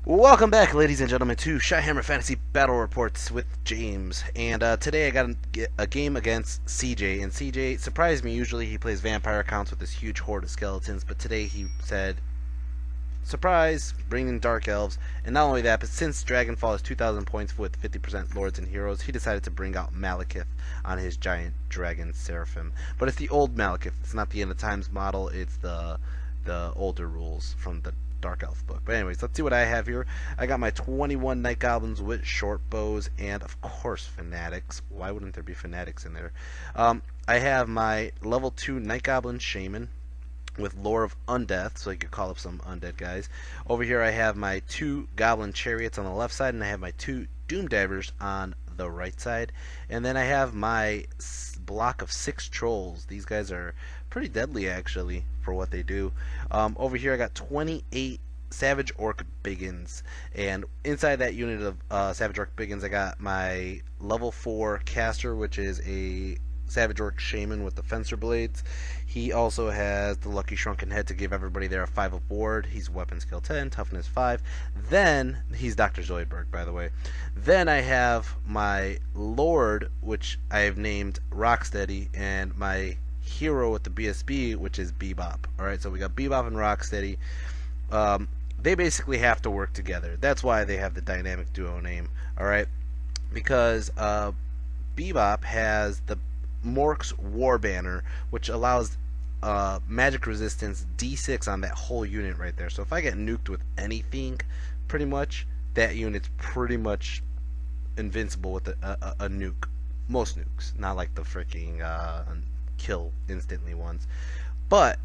Welcome back, ladies and gentlemen, to Shyhammer Fantasy Battle Reports with James. And today I got a game against CJ. And CJ surprised me. Usually he plays vampire accounts with this huge horde of skeletons. But today he said, surprise, bring in Dark Elves. And not only that, but since Dragonfall is 2,000 points with 50% Lords and Heroes, he decided to bring out Malekith on his giant dragon Seraphim. But it's the old Malekith. It's not the End of Times model. It's the older rules from the Dark Elf book. But anyways, let's see what I have here. I got my 21 Night Goblins with short bows and, of course, Fanatics. Why wouldn't there be Fanatics in there? I have my level 2 Night Goblin Shaman with Lore of Undeath, so you could call up some undead guys. Over here I have my 2 Goblin Chariots on the left side, and I have my 2 Doom Divers on the right side. And then I have my block of 6 Trolls. These guys are pretty deadly, actually, for what they do. Over here I got 28 Savage Orc Biggins, and inside that unit of Savage Orc Biggins I got my level 4 Caster, which is a Savage Orc Shaman with the Fencer Blades. He also has the Lucky Shrunken Head to give everybody there a 5 aboard. He's weapon skill 10, toughness 5. Then, he's Dr. Zoidberg, by the way. Then I have my Lord, which I have named Rocksteady, and my hero with the BSB, which is Bebop. Alright, so we got Bebop and Rocksteady. They basically have to work together. That's why they have the dynamic duo name. Alright, because Bebop has the Mork's War Banner, which allows magic resistance D6 on that whole unit right there. So if I get nuked with anything, pretty much, that unit's pretty much invincible with a nuke. Most nukes, not like the freaking kill instantly ones. But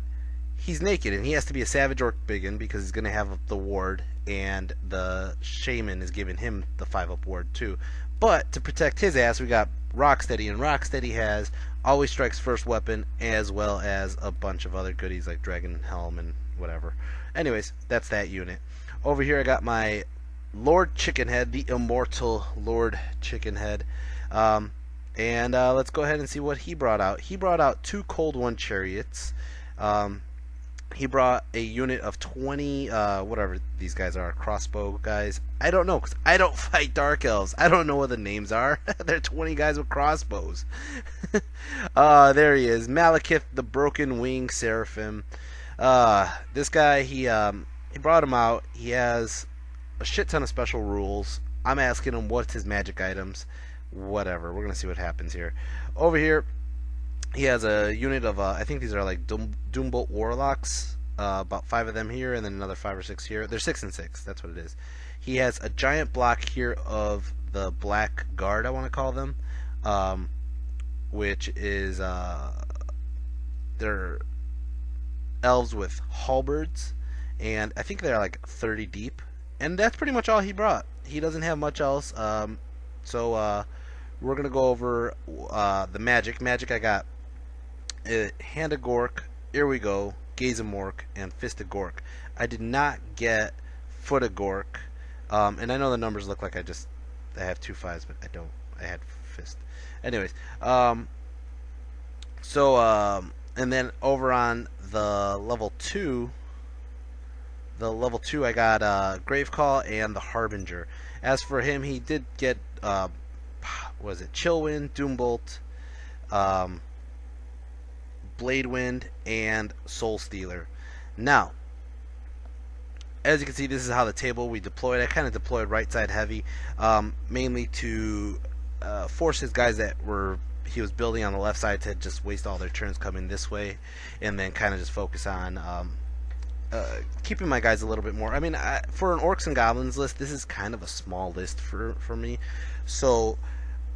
he's naked, and he has to be a Savage Orc Biggin because he's going to have the ward, and the Shaman is giving him the 5-up ward too. But to protect his ass, we got Rocksteady, and Rocksteady has Always Strikes First Weapon, as well as a bunch of other goodies like Dragon Helm and whatever. Anyways, that's that unit. Over here I got my Lord Chickenhead, the immortal Lord Chickenhead. And let's go ahead and see what he brought out. He brought out 2 Cold One Chariots. He brought a unit of 20, whatever these guys are, crossbow guys. I don't know, because I don't fight Dark Elves. I don't know what the names are. They're 20 guys with crossbows. There he is, Malekith, the Broken Wing Seraphim. This guy, he brought him out. He has a shit ton of special rules. I'm asking him what's his magic items. Whatever, we're gonna see what happens here. Over here he has a unit of I think these are like Doombolt Warlocks, about 5 of them here, and then another 5 or 6 here. They're 6 and 6, that's what it is. He has a giant block here of the Black Guard, I want to call them, which is they're elves with halberds, and I think they're like 30 deep, and that's pretty much all he brought. He doesn't have much else. So we're gonna go over the magic. I got Hand of Gork, Here We Go, Gaze of Mork, and Fist of Gork. I did not get Foot of Gork, and I know the numbers look like I have 2 5s, but I don't. I had Fist. Anyways, and then over on the level 2. I got Gravecall and the Harbinger. As for him, he did get was it Chillwind, Doombolt, Bladewind, and Soul Stealer. Now, as you can see, this is how the table we deployed. I kind of deployed right side heavy, mainly to force his guys that he was building on the left side to just waste all their turns coming this way, and then kind of just focus on keeping my guys a little bit more. I mean, for an Orcs and Goblins list, this is kind of a small list for me, so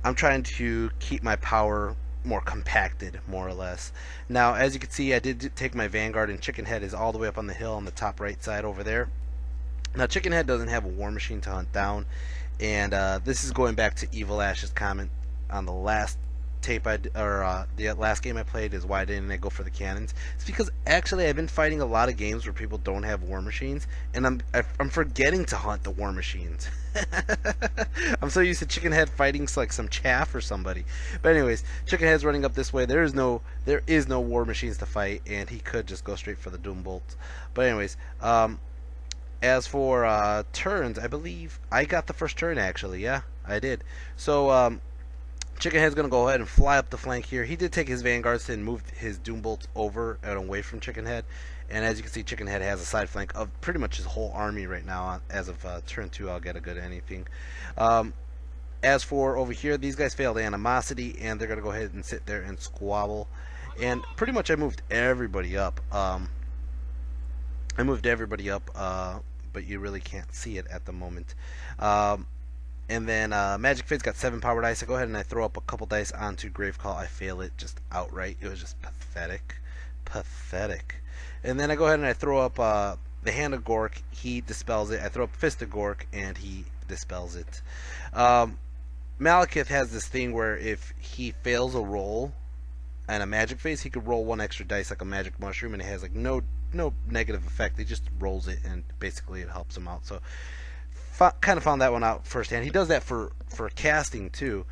I'm trying to keep my power more compacted, more or less. Now, as you can see, I did take my Vanguard, and Chickenhead is all the way up on the hill on the top right side over there. Now, Chickenhead doesn't have a War Machine to hunt down, and this is going back to Evil Ash's comment on the last tape the last game I played, is why didn't I go for the cannons. It's because actually I've been fighting a lot of games where people don't have war machines, and I'm forgetting to hunt the war machines. I'm so used to Chickenhead fighting like some chaff or somebody. But anyways, Chickenhead's running up this way. There is no war machines to fight, and he could just go straight for the Doom Bolt. But anyways, As for turns, I believe I got the first turn actually. Yeah, I did. So Chickenhead's going to go ahead and fly up the flank here. He did take his vanguards and move his Doombolts over and away from Chickenhead. And as you can see, Chickenhead has a side flank of pretty much his whole army right now. As of turn 2, I'll get a good anything. As for over here, these guys failed Animosity, and they're going to go ahead and sit there and squabble. And pretty much I moved everybody up. But you really can't see it at the moment. And then Magic Fade's got 7 power dice. I go ahead and I throw up a couple dice onto Gravecall. I fail it just outright. It was just pathetic. Pathetic. And then I go ahead and I throw up the Hand of Gork. He dispels it. I throw up Fist of Gork, and he dispels it. Malekith has this thing where if he fails a roll and a magic phase, he could roll 1 extra dice like a magic mushroom, and it has like no negative effect. He just rolls it, and basically it helps him out. So kind of found that one out firsthand. He does that for casting too.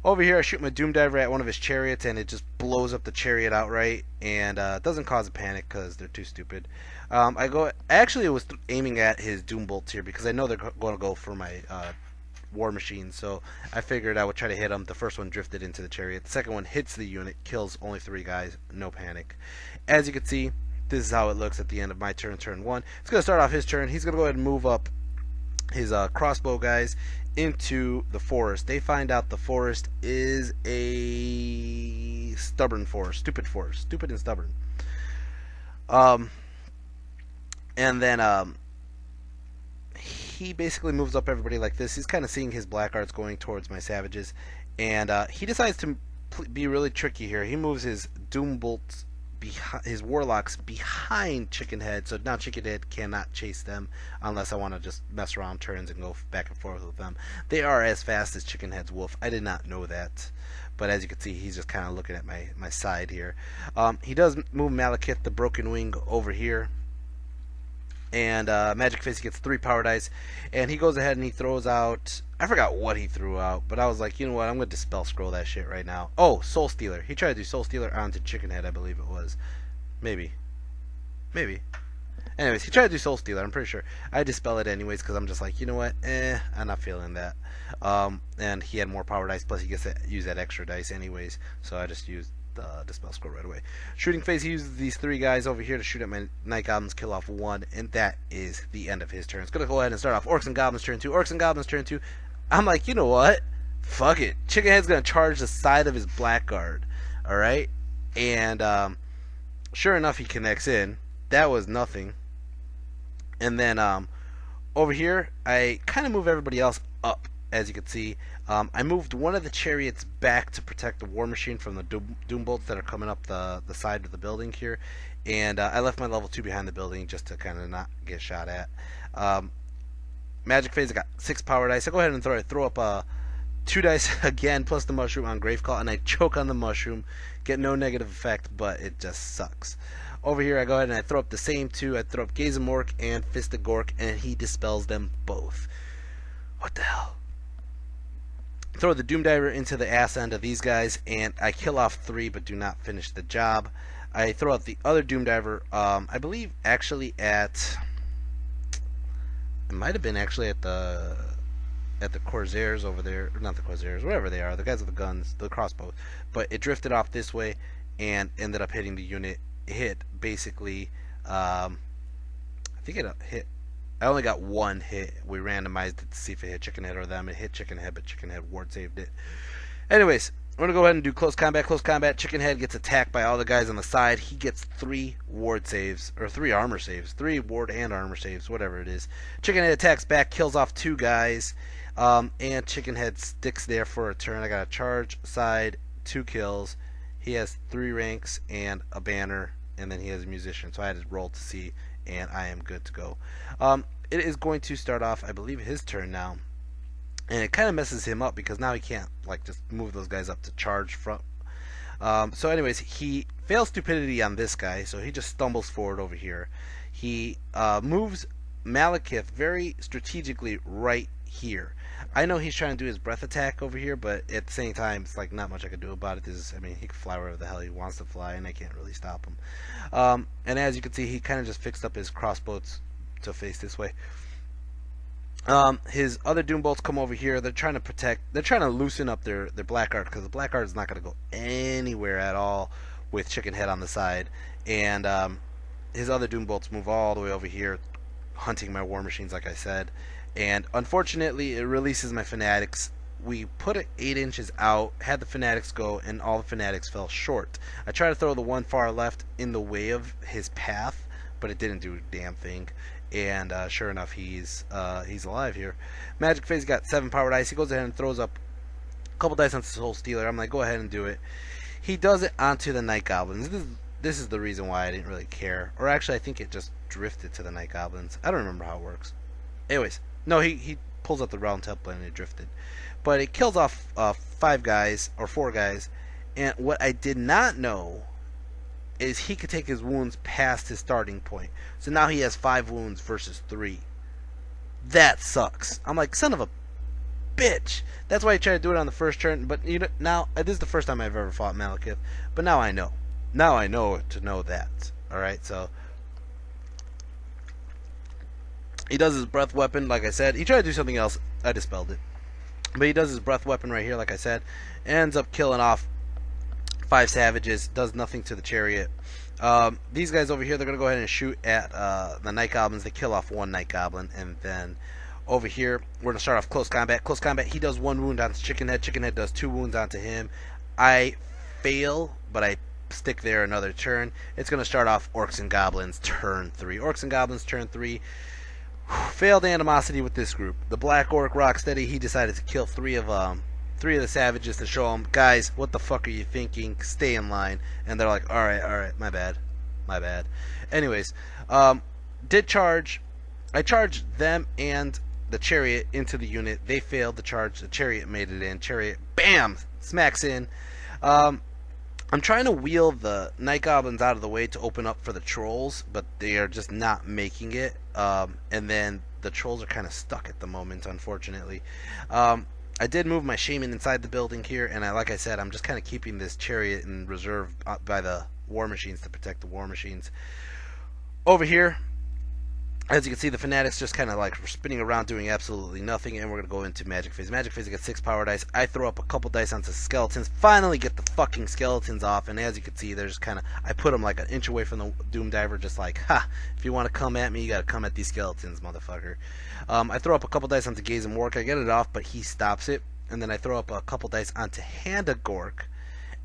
Over here, I shoot my Doom Diver at one of his chariots, and it just blows up the chariot outright, and doesn't cause a panic because they're too stupid. Actually, I was aiming at his Doom Bolts here because I know they're going to go for my War Machine, so I figured I would try to hit him. The first one drifted into the chariot. The second one hits the unit, kills only 3 guys, no panic. As you can see, this is how it looks at the end of my turn, turn 1. It's going to start off his turn. He's going to go ahead and move up his crossbow guys into the forest. They find out the forest is a stubborn forest, stupid and stubborn. And then he basically moves up everybody like this. He's kind of seeing his black arts going towards my savages, and he decides to be really tricky here. He moves his Doom Bolts, his Warlocks behind Chickenhead, so now Chickenhead cannot chase them unless I want to just mess around turns and go back and forth with them. They are as fast as Chickenhead's wolf. I did not know that, but as you can see, he's just kind of looking at my side here. He does move Malekith, the Broken Wing, over here. And Magic Face gets 3 power dice, and he goes ahead and he throws out, I forgot what he threw out, but I was like, you know what, I'm going to Dispel Scroll that shit right now. Oh, Soul Stealer. He tried to do Soul Stealer onto Chickenhead, I believe it was. Maybe. Anyways, he tried to do Soul Stealer, I'm pretty sure. I Dispel it anyways because I'm just like, you know what, I'm not feeling that. And he had more power dice, plus he gets to use that extra dice anyways, so I just used Dispel Scroll right away. Shooting Phase, he uses these 3 guys over here to shoot at my Night Goblins, kill off 1, and that is the end of his turn. It's going to go ahead and start off Orcs and Goblins turn 2. Orcs and Goblins turn 2. I'm like, you know what? Fuck it. Chickenhead's going to charge the side of his Blackguard. Alright? And sure enough, he connects in. That was nothing. And then over here, I kind of move everybody else up. As you can see, I moved one of the chariots back to protect the War Machine from the Doom Bolts that are coming up the side of the building here, and I left my level 2 behind the building just to kind of not get shot at. Magic Phase, I got 6 power dice. I go ahead and throw up 2 dice again plus the mushroom on Gravecall, and I choke on the mushroom, get no negative effect, but it just sucks. Over here, I go ahead and I throw up the same 2. I throw up Gaze of Mork and Fist of Gork, and he dispels them both. What the hell? Throw the Doom Diver into the ass end of these guys, and I kill off 3 but do not finish the job. I throw out the other Doom Diver, I believe actually at, it might have been actually at the Corsairs over there, or not the Corsairs, whatever they are, the guys with the guns, the crossbows, but it drifted off this way and ended up hitting the unit. It hit basically, I think it hit, I only got 1 hit. We randomized it to see if it hit Chickenhead or them. It hit Chickenhead, but Chickenhead ward saved it. Anyways, I'm going to go ahead and do close combat. Close combat, Chickenhead gets attacked by all the guys on the side. He gets 3 ward saves, or 3 armor saves. 3 ward and armor saves, whatever it is. Chickenhead attacks back, kills off 2 guys, and Chickenhead sticks there for a turn. I got a charge side, 2 kills. He has 3 ranks and a banner, and then he has a musician. So I had to roll to see, and I am good to go. It is going to start off, I believe, his turn now, and it kind of messes him up because now he can't like just move those guys up to charge from. So anyways, he fails stupidity on this guy, so he just stumbles forward over here. He moves Malekith very strategically right here. I know he's trying to do his breath attack over here, but at the same time, it's like not much I can do about it. I mean, he can fly wherever the hell he wants to fly, and I can't really stop him. And as you can see, he kind of just fixed up his crossbows to face this way. His other Doom Bolts come over here. They're trying to protect. They're trying to loosen up their Black Art, because the Black Art is not going to go anywhere at all with Chicken Head on the side. And his other Doom Bolts move all the way over here, hunting my War Machines, like I said. And unfortunately, it releases my Fanatics. We put it 8 inches out, had the Fanatics go, and all the Fanatics fell short. I tried to throw the one far left in the way of his path, but it didn't do a damn thing. And sure enough, he's alive here. Magic Phase got 7 power dice. He goes ahead and throws up a couple dice on Soul Stealer. I'm like, go ahead and do it. He does it onto the Night Goblins. This is the reason why I didn't really care. Or actually, I think it just drifted to the Night Goblins. I don't remember how it works. Anyways, no, he pulls up the round template and it drifted. But it kills off 5 guys, or 4 guys. And what I did not know is he could take his wounds past his starting point. So now he has 5 wounds versus 3. That sucks. I'm like, son of a bitch. That's why I tried to do it on the first turn. But you know, now this is the first time I've ever fought Malekith. But now I know. Now I know to know that. Alright, so he does his breath weapon, like I said. He tried to do something else. I dispelled it. But he does his breath weapon right here, like I said. Ends up killing off 5 savages. Does nothing to the chariot. These guys over here, they're going to go ahead and shoot at the Night Goblins. They kill off 1 Night Goblin. And then over here, we're going to start off close combat. Close combat, he does 1 wound onto Chicken Head. Chicken Head does 2 wounds onto him. I fail, but I stick there another turn. It's going to start off Orcs and Goblins turn 3. Orcs and Goblins turn 3. Failed animosity with this group. The Black Orc Rocksteady, he decided to kill 3 of the savages to show them, guys, what the fuck are you thinking? Stay in line. And they're like, alright, my bad. Anyways, did charge. I charged them and the chariot into the unit. They failed the charge. The chariot made it in. Chariot, bam, smacks in. I'm trying to wheel the Night Goblins out of the way to open up for the trolls, but they are just not making it. And then the trolls are kind of stuck at the moment, unfortunately. I did move my shaman inside the building here, and like I said, I'm just kind of keeping this chariot in reserve by the War Machines to protect the War Machines. Over here, as you can see, the Fanatics just kind of like spinning around doing absolutely nothing, and we're going to go into Magic Phase. Magic Phase, I got 6 power dice. I throw up a couple dice onto skeletons, finally get the fucking skeletons off, and as you can see, there's kind of, I put them like an inch away from the Doom Diver, just like, ha, if you want to come at me, you got to come at these skeletons, motherfucker. I throw up a couple dice onto Gaze and Mork. I get it off, but he stops it, and then I throw up a couple dice onto Handa Gork,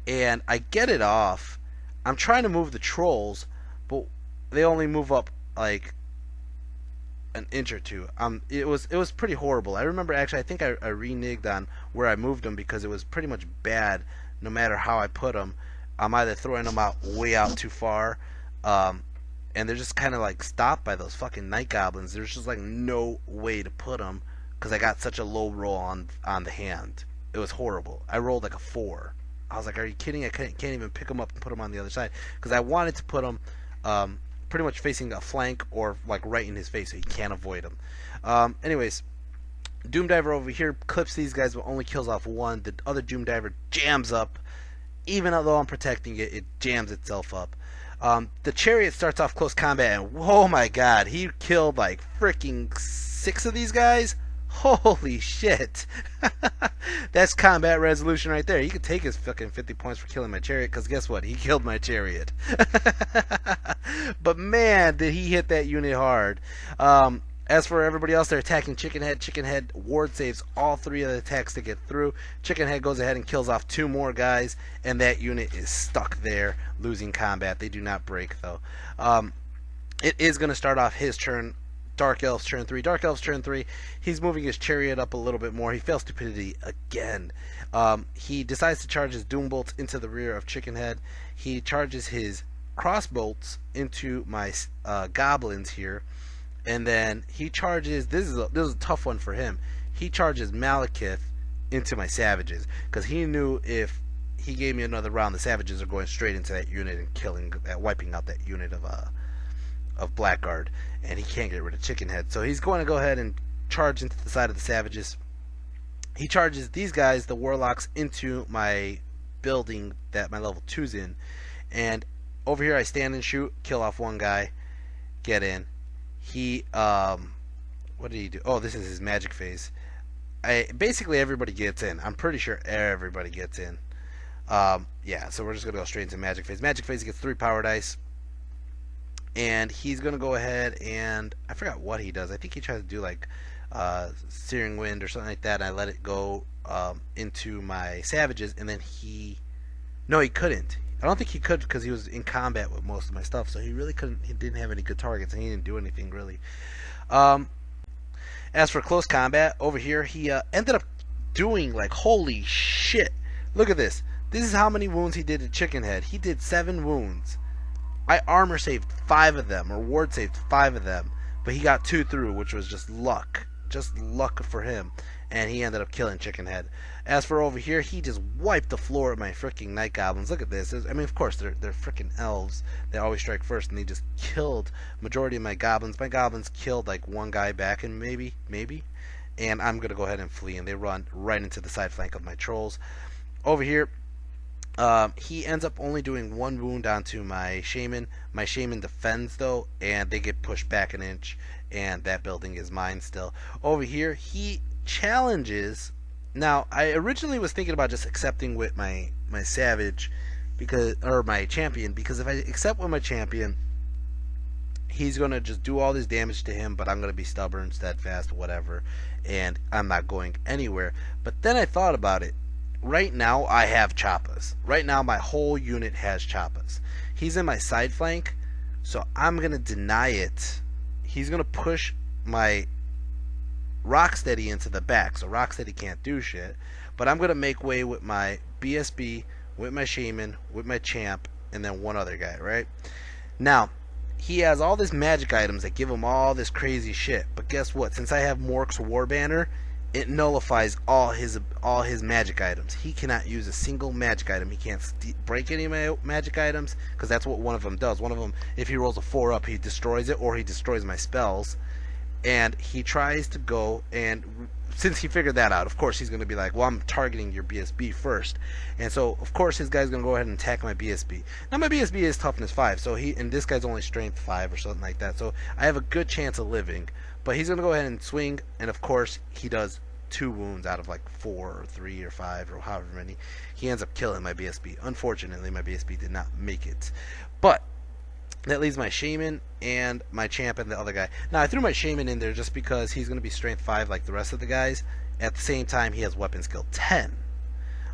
and I get it off. I'm trying to move the trolls, but they only move up like an inch or 2. It was pretty horrible. I remember, actually, I think I reneged on where I moved them because it was pretty much bad no matter how I put them. I'm either throwing them out way out too far, and they're just kind of like stopped by those fucking Night Goblins. There's just like no way to put them because I got such a low roll on the hand. It was horrible. I rolled like a 4. I was like, are you kidding? I can't even pick them up and put them on the other side because I wanted to put them pretty much facing a flank or like right in his face so he can't avoid him. Anyways, Doom Diver over here clips these guys but only kills off 1. The other Doom Diver jams up. Even though I'm protecting it, it jams itself up. The chariot starts off close combat and oh my god, he killed like freaking 6 of these guys. Holy shit. That's combat resolution right there. He could take his fucking 50 points for killing my chariot, because guess what? He killed my chariot. But man, did he hit that unit hard. As for everybody else, they're attacking Chicken Head. Chicken Head ward saves all 3 of the attacks to get through. Chicken Head goes ahead and kills off 2 more guys, and that unit is stuck there, losing combat. They do not break, though. It is going to start off his turn. Dark Elves turn 3. Dark Elves turn 3. He's moving his chariot up a little bit more. He fails stupidity again. He decides to charge his Doom Bolts into the rear of Chicken Head. He charges his crossbolts into my goblins here. And then he charges, this is a tough one for him. He charges Malekith into my savages. Because he knew if he gave me another round, the savages are going straight into that unit and wiping out that unit of Blackguard, and he can't get rid of Chicken Head. So he's going to go ahead and charge into the side of the savages. He charges these guys, the warlocks, into my building that my level 2's in. And over here I stand and shoot, kill off 1 guy, get in. He What did he do? Oh, this is his magic phase. Basically everybody gets in. I'm pretty sure everybody gets in. Yeah, so we're just gonna go straight into magic phase. Magic phase gets 3 power dice, and he's gonna go ahead and I forgot what he does. I think he tries to do like searing wind or something like that. And I let it go into my savages, and then no, he couldn't. I don't think he could because he was in combat with most of my stuff, so he really couldn't. He didn't have any good targets, and he didn't do anything really. As for close combat, over here, he ended up doing like, holy shit. Look at this. This is how many wounds he did to Chicken Head. He did 7 wounds. I armor saved 5 of them, or ward saved 5 of them, but he got 2 through, which was just luck. Just luck for him. And he ended up killing Chicken Head. As for over here, he just wiped the floor of my freaking Night Goblins. Look at this. I mean, of course, they're freaking elves. They always strike first, and they just killed majority of my goblins. My goblins killed like one guy back, and maybe. And I'm going to go ahead and flee, and they run right into the side flank of my trolls. Over here, he ends up only doing 1 wound onto my shaman. My shaman defends though, and they get pushed back an inch, and that building is mine still. Over here, he challenges. Now, I originally was thinking about just accepting with my savage, or my champion, because if I accept with my champion, he's gonna just do all this damage to him, but I'm gonna be stubborn, steadfast, whatever, and I'm not going anywhere. But then I thought about it. Right now I have choppas. Right now my whole unit has choppas. He's in my side flank, so I'm gonna deny it. He's gonna push my Rocksteady into the back, so Rocksteady can't do shit. But I'm gonna make way with my BSB, with my shaman, with my champ, and then one other guy, right? Now, he has all these magic items that give him all this crazy shit. But guess what? Since I have Mork's War Banner, it nullifies all his magic items. He cannot use a single magic item. He can't break any of my magic items, because that's what one of them does. One of them, if he rolls a 4 up, he destroys it, or he destroys my spells. And he tries to go, and since he figured that out, of course he's going to be like, well, I'm targeting your BSB first. And so, of course, his guy's going to go ahead and attack my BSB. Now, my BSB is toughness 5, so and this guy's only strength 5 or something like that. So I have a good chance of living. But he's going to go ahead and swing, and of course, he does 2 wounds out of like 4 or 3 or 5 or however many. He ends up killing my BSB. Unfortunately, my BSB did not make it. But that leaves my shaman and my champ and the other guy. Now, I threw my shaman in there just because he's going to be strength 5 like the rest of the guys. At the same time, he has weapon skill 10.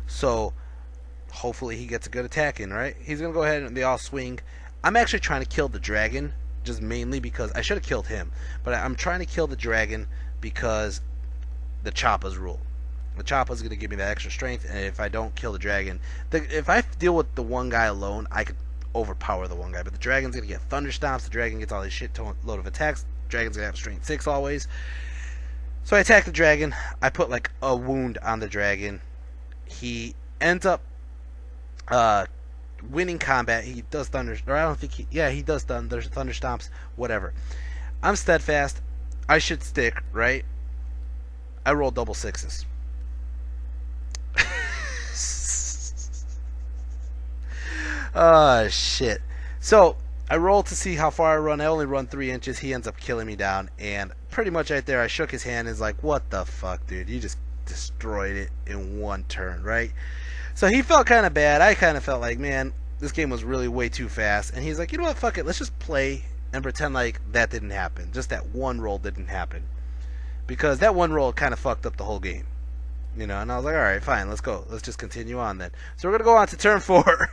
So, hopefully he gets a good attack in, right? He's going to go ahead and they all swing. I'm actually trying to kill the dragon, just mainly because I should have killed him. But I'm trying to kill the dragon because the choppas rule. The choppa's going to give me that extra strength, and if I don't kill the dragon, if I deal with the one guy alone, I could overpower the one guy. But the dragon's going to get thunder stomps. The dragon gets all his shit load of attacks. The dragon's going to have strength 6 always. So I attack the dragon. I put like a wound on the dragon. He ends up winning combat. He does thunder, or I don't think he does thunder stomps, whatever. I'm steadfast. I should stick, right? I roll double 6s. Oh, shit. So, I roll to see how far I run. I only run 3 inches. He ends up killing me down. And pretty much right there, I shook his hand and was like, what the fuck, dude? You just destroyed it in 1 turn, right? So he felt kind of bad. I kind of felt like, man, this game was really way too fast. And he's like, you know what, fuck it. Let's just play and pretend like that didn't happen. Just that one roll didn't happen. Because that one roll kind of fucked up the whole game. You know, and I was like, alright, fine, let's go. Let's just continue on then. So we're going to go on to turn 4.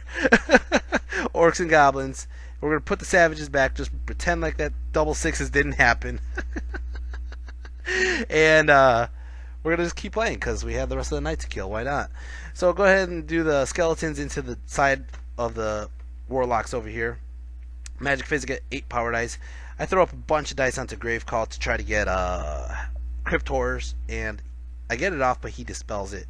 Orcs and Goblins. We're going to put the savages back, just pretend like that double 6s didn't happen. And we're going to just keep playing, because we have the rest of the night to kill. Why not? So go ahead and do the skeletons into the side of the warlocks over here. Magic phase, get 8 power dice. I throw up a bunch of dice onto Grave Call to try to get Crypt Horrors, and I get it off, but he dispels it.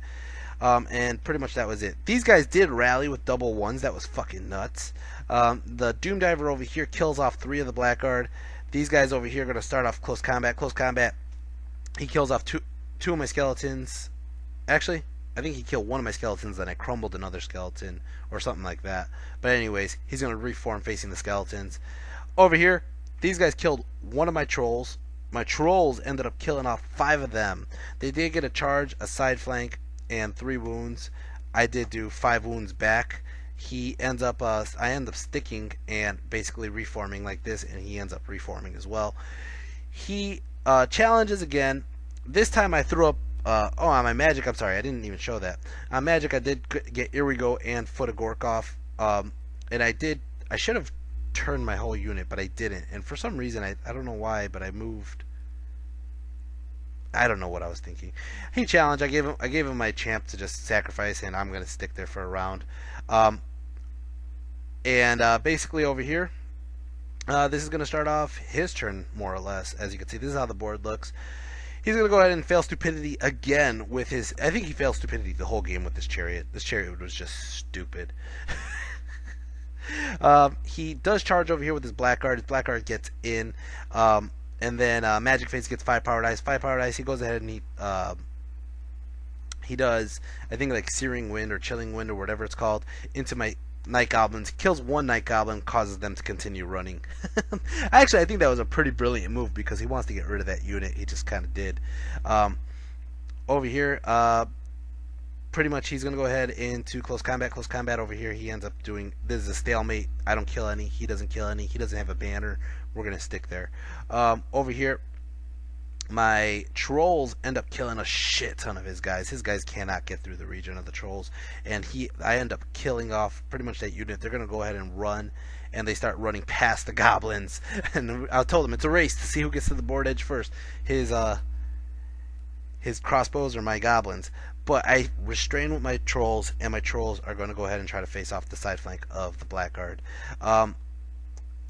And pretty much that was it. These guys did rally with double 1s. That was fucking nuts. The Doom Diver over here kills off 3 of the Blackguard. These guys over here are going to start off close combat. Close combat. He kills off two of my skeletons. Actually, I think he killed one of my skeletons, then I crumbled another skeleton or something like that. But anyways, he's going to reform facing the skeletons. Over here, these guys killed one of my trolls. my trolls ended up killing off 5 of them. They did get a charge, a side flank, and 3 wounds. I did do 5 wounds back. He ends up, I end up sticking and basically reforming like this, and he ends up reforming as well. He challenges again. This time I threw up, on my magic, I'm sorry, I didn't even show that. On magic, I did get Here We Go and Foot of Gorkoff, and I should have turned my whole unit, but I didn't. And for some reason, I don't know why, but I moved. I don't know what I was thinking. He challenged. I gave him my champ to just sacrifice, and I'm gonna stick there for a round. Basically over here, this is gonna start off his turn more or less. As you can see, this is how the board looks. He's gonna go ahead and fail stupidity again with his. I think he failed stupidity the whole game with this chariot. This chariot was just stupid. He does charge over here with his blackguard. His blackguard gets in, and then Magic Face gets 5 power dice. 5 power dice. He goes ahead and he does, I think, like Searing Wind or Chilling Wind or whatever it's called, into my Night Goblins. Kills 1 Night Goblin, causes them to continue running. Actually, I think that was a pretty brilliant move because he wants to get rid of that unit. He just kind of did. Over here, pretty much he's going to go ahead into close combat. Close combat over here, he ends up doing, this is a stalemate. I don't kill any. He doesn't kill any. He doesn't have a banner. We're going to stick there. Over here, my trolls end up killing a shit ton of his guys. His guys cannot get through the region of the trolls. And I end up killing off pretty much that unit. They're going to go ahead and run. And they start running past the goblins. And I told them it's a race to see who gets to the board edge first. His crossbows or my goblins. But I restrain with my trolls, and my trolls are going to go ahead and try to face off the side flank of the blackguard.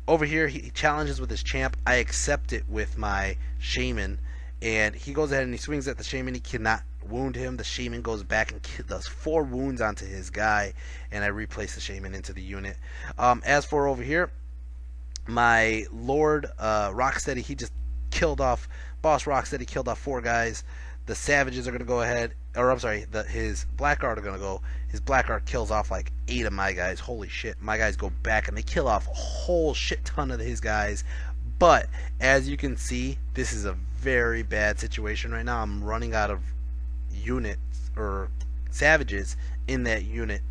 Over here, he challenges with his champ. I accept it with my shaman, and he goes ahead and he swings at the shaman. He cannot wound him. The shaman goes back and does 4 wounds onto his guy, and I replace the shaman into the unit. As for over here, my Lord Rocksteady, he just killed off, Boss Rocksteady killed off 4 guys. The savages are going to go ahead, or I'm sorry, his blackguard are going to go. His blackguard kills off like 8 of my guys. Holy shit, my guys go back and they kill off a whole shit ton of his guys. But as you can see, this is a very bad situation right now. I'm running out of units or savages in that unit.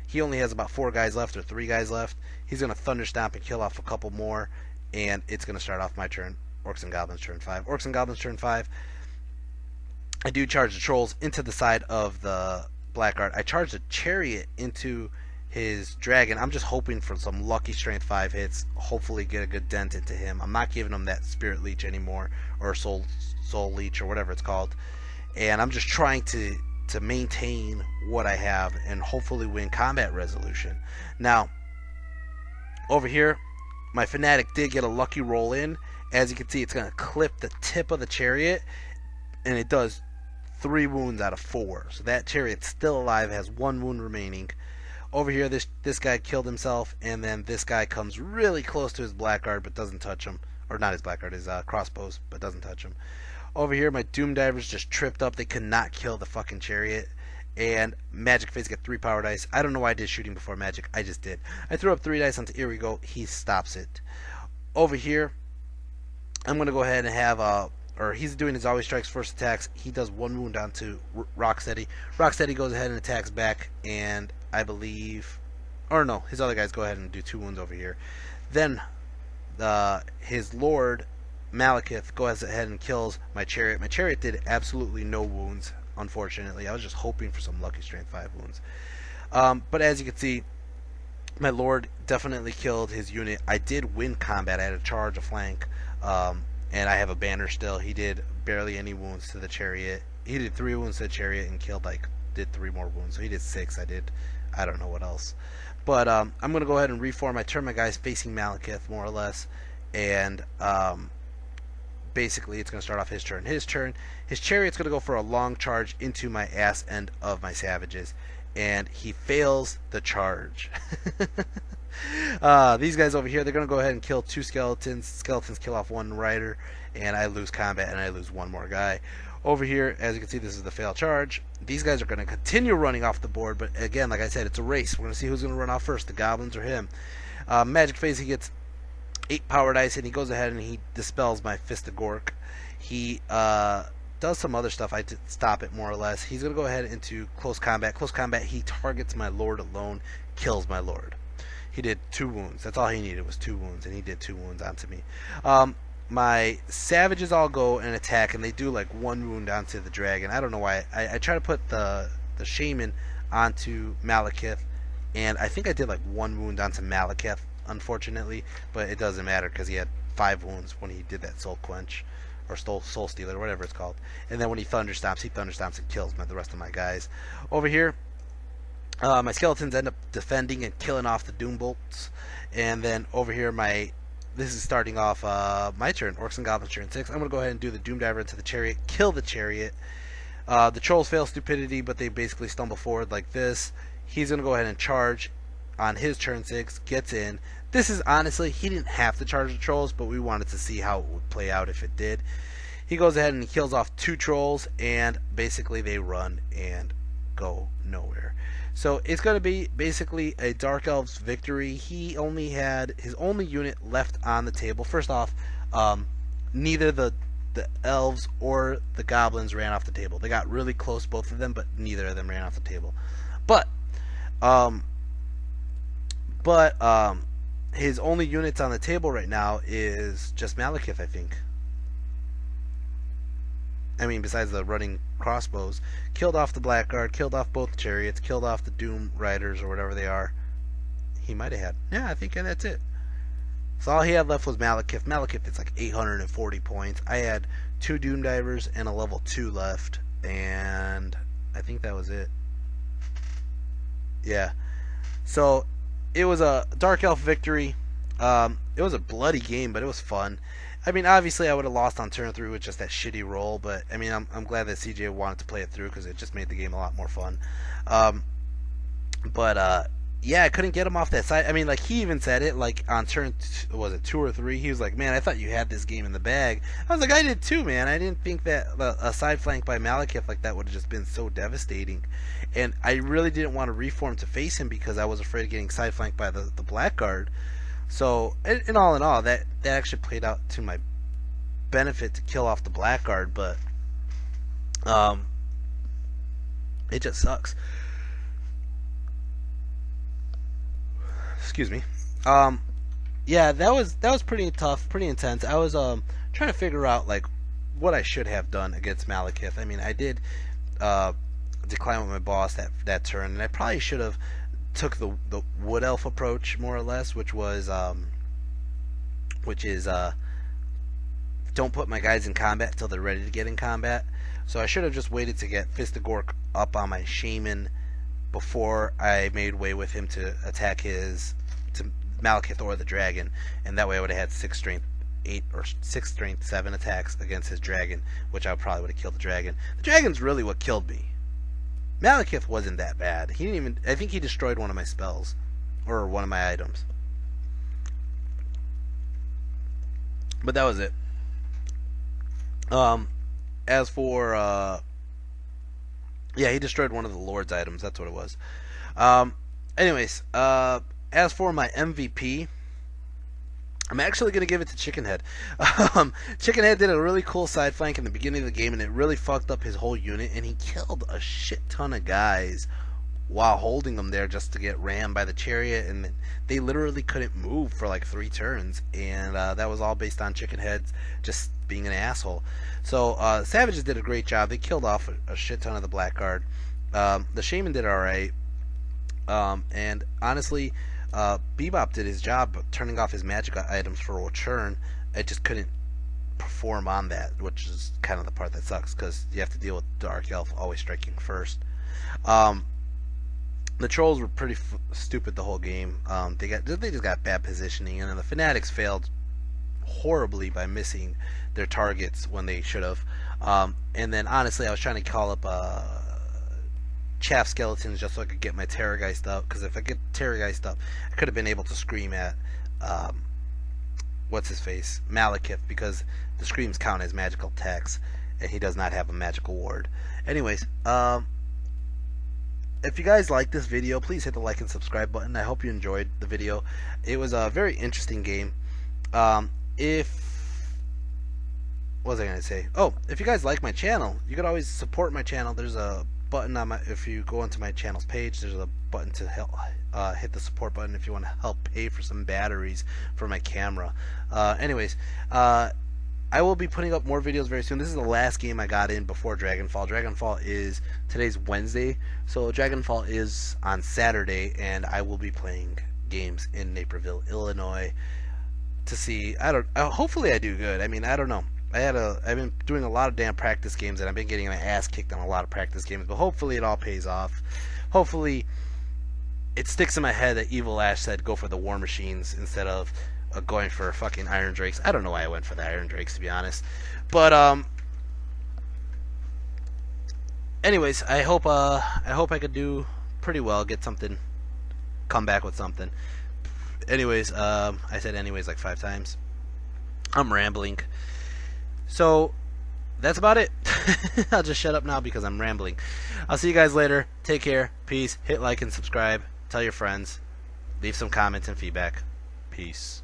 He only has about 4 guys left or 3 guys left. He's going to thunderstomp and kill off a couple more, and it's going to start off my turn. Orcs and Goblins turn 5. Orcs and Goblins turn 5. I do charge the trolls into the side of the blackguard. I charge the chariot into his dragon. I'm just hoping for some lucky strength 5 hits. Hopefully get a good dent into him. I'm not giving him that spirit leech anymore, or soul leech, or whatever it's called. And I'm just trying to maintain what I have and hopefully win combat resolution. Now, over here, my fanatic did get a lucky roll in. As you can see, it's going to clip the tip of the chariot, and it does 3 wounds out of 4. So that chariot's still alive, has 1 wound remaining. Over here, this guy killed himself, and then this guy comes really close to his blackguard but doesn't touch him. Or not his blackguard, his crossbows, but doesn't touch him. Over here, my Doom Divers just tripped up. They could not kill the fucking chariot. And Magic Face got 3 power dice. I don't know why I did shooting before magic. I just did. I threw up 3 dice onto Here We Go. He stops it. Over here, I'm going to go ahead and have or he's doing his always strikes first attacks. He does 1 wound onto Rocksteady. Rocksteady goes ahead and attacks back, and I believe, or no, his other guys go ahead and do 2 wounds over here. Then his Lord Malekith goes ahead and kills my chariot. My chariot did absolutely no wounds, unfortunately. I was just hoping for some lucky strength 5 wounds. But as you can see, my Lord definitely killed his unit. I did win combat. I had a charge, a flank, and I have a banner still. He did barely any wounds to the chariot. He did 3 wounds to the chariot and did 3 more wounds. So he did 6. I don't know what else. But I'm going to go ahead and reform. I turn my guys facing Malekith, more or less. And basically it's going to start off his turn. His chariot's going to go for a long charge into my ass end of my savages. And he fails the charge. These guys over here, they're going to go ahead and kill 2 skeletons. Skeletons kill off 1 rider, and I lose combat, and I lose 1 more guy. Over here, as you can see, this is the fail charge. These guys are going to continue running off the board, but again, like I said, it's a race. We're going to see who's going to run off first, the goblins or him. Magic Face, he gets 8 power dice, and he goes ahead and he dispels my Fist of Gork. He does some other stuff. I did stop it more or less. He's going to go ahead into close combat. Close combat, he targets my Lord alone, kills my Lord. He did 2 wounds. That's all he needed was 2 wounds, and he did 2 wounds onto me. My savages all go and attack, and they do like 1 wound onto the dragon. I don't know why. I try to put the shaman onto Malekith, and I think I did like 1 wound onto Malekith, unfortunately, but it doesn't matter because he had 5 wounds when he did that soul quench or soul stealer, whatever it's called. And then when he thunderstomps and kills the rest of my guys. Over here, my skeletons end up defending and killing off the doom bolts. And then over here, this is starting off my turn, Orcs and Goblins turn 6. I'm going to go ahead and do the Doom Diver into the chariot, kill the chariot. The trolls fail stupidity, but they basically stumble forward like this. He's going to go ahead and charge on his turn 6, gets in. This is honestly, he didn't have to charge the trolls, but we wanted to see how it would play out if it did. He goes ahead and he kills off 2 trolls, and basically they run and go nowhere. So it's going to be basically a Dark Elves victory. He only had his only unit left on the table. First off, neither the Elves or the Goblins ran off the table. They got really close, both of them, but neither of them ran off the table. But his only units on the table right now is just Malekith, I think. I mean, besides the running crossbows. Killed off the Blackguard, killed off both chariots, killed off the Doom Riders or whatever they are. He might have had. Yeah, I think that's it. So all he had left was Malekith. Malekith is like 840 points. I had 2 Doom Divers and a level 2 left. And I think that was it. Yeah. So it was a Dark Elf victory. It was a bloody game, but it was fun. I mean, obviously I would have lost on turn 3 with just that shitty roll, but I mean, I'm glad that CJ wanted to play it through because it just made the game a lot more fun. Yeah, I couldn't get him off that side. I mean, like, he even said it, like, on turn, was it 2 or 3? He was like, man, I thought you had this game in the bag. I was like, I did too, man. I didn't think that a side flank by Malekith like that would have just been so devastating. And I really didn't want to reform to face him because I was afraid of getting side flanked by the Blackguard. So, in all, that actually played out to my benefit to kill off the Blackguard, but it just sucks. Excuse me. Yeah, that was pretty tough, pretty intense. I was trying to figure out like what I should have done against Malekith. I mean, I did decline with my boss that turn, and I probably should have took the Wood Elf approach more or less, which is don't put my guys in combat until they're ready to get in combat. So I should have just waited to get Fist of Gork up on my Shaman before I made way with him to attack to Malekith or the dragon, and that way I would have had 6 strength 8 or 6 strength 7 attacks against his dragon, which I probably would have killed the dragon. The dragon's really what killed me. Malekith wasn't that bad. He didn't even. I think he destroyed one of my spells or one of my items, but that was it. As for yeah, he destroyed one of the Lord's items. That's what it was. Anyways, as for my MVP, I'm actually going to give it to Chickenhead. Chickenhead did a really cool side flank in the beginning of the game, and it really fucked up his whole unit, and he killed a shit ton of guys while holding them there just to get rammed by the chariot, and they literally couldn't move for like 3 turns, and that was all based on Chickenhead just being an asshole. So Savages did a great job. They killed off a shit ton of the Blackguard. The Shaman did alright, and honestly, Bebop did his job turning off his magic items for return. I just couldn't perform on that, which is kind of the part that sucks because you have to deal with Dark Elf always striking first. The trolls were pretty stupid the whole game. They just got bad positioning, and then the Fanatics failed horribly by missing their targets when they should have. And then honestly, I was trying to call up chaff skeletons just so I could get my Terrorgeist up, because if I get Terrorgeist up, I could have been able to scream at what's his face, Malekith, because the screams count as magical attacks and he does not have a magical ward. Anyways, if you guys like this video, please hit the like and subscribe button. I hope you enjoyed the video. It was a very interesting game. If what was I gonna say? Oh, if you guys like my channel, you could always support my channel. There's a button on my. If you go onto my channel's page, there's a button to help. Hit the support button if you want to help pay for some batteries for my camera. Anyways, I will be putting up more videos very soon. This is the last game I got in before Dragonfall. Dragonfall is today's Wednesday, so Dragonfall is on Saturday, and I will be playing games in Naperville, Illinois, to see. Hopefully I do good. I mean, I don't know. I've been doing a lot of damn practice games, and I've been getting my ass kicked on a lot of practice games. But hopefully it all pays off. Hopefully it sticks in my head that Evil Ash said go for the War Machines instead of going for fucking Iron Drakes. I don't know why I went for the Iron Drakes, to be honest. But anyways, I hope I could do pretty well, get something, come back with something. Anyways, I said anyways like 5 times. I'm rambling. So that's about it. I'll just shut up now because I'm rambling. I'll see you guys later. Take care. Peace. Hit like and subscribe. Tell your friends. Leave some comments and feedback. Peace.